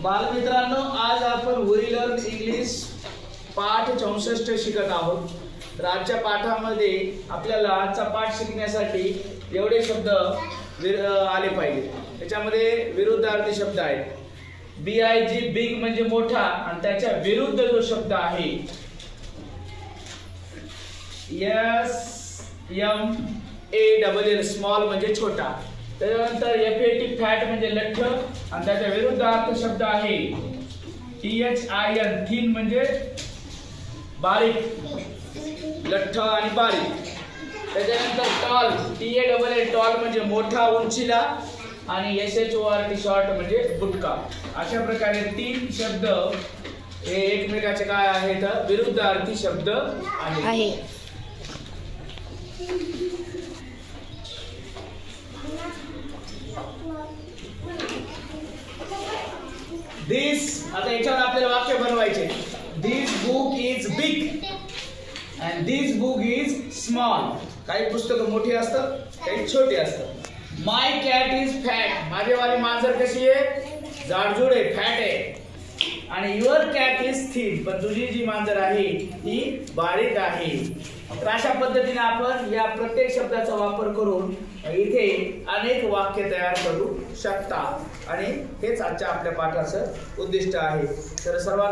बालमित्रांनो, आज आपण वी लर्न इंग्लिश पाठ 64 शिकत आहोत। तर आजच्या पाठामध्ये आपल्याला आजचा पाठ शिकण्यासाठी एवढे शब्द आले पाहिजे। त्याच्यामध्ये विरुद्धार्थी शब्द आहेत। BIG बिग म्हणजे मोठा आणि त्याच्या विरुद्ध जो शब्द आहे SMALL स्मॉल म्हणजे छोटा। त्यानंतर FAT फॅट म्हणजे लठ्ठ आणि त्याच्या विरुद्धार्थ शब्द आहे THIN थिन म्हणजे बारीक, लठ्ठ आणि बारीक। त्याच्यानंतर टॉल TALL टॉल म्हणजे मोठा उंचीला आणि SHORT शॉर्ट म्हणजे बुटका। अशा प्रकारे तीन शब्द हे एकमेकाचे काय आहेत, विरुद्धार्थी शब्द आहेत। दिस, आता याच्यावर आपल्याला वाक्य बनवायचे। This book is big and this book is small. काही पुस्तकं मोठी असतात, काही छोटी असतात। माय कॅट इज फॅट, माझेवाली मांजर कशी आहे, जाडजूड आहे, फॅट आहे। आणि युअर कॅट इज थिन, पण तुझी जी मांजर आहे ती बारीक आहे। तर अशा पद्धतीने आपण या प्रत्येक शब्दाचा वापर करून इथे अनेक वाक्य तयार करू शकता आणि हेच आजच्या आपल्या पाठाचं उद्दिष्ट आहे। तर सर्वांना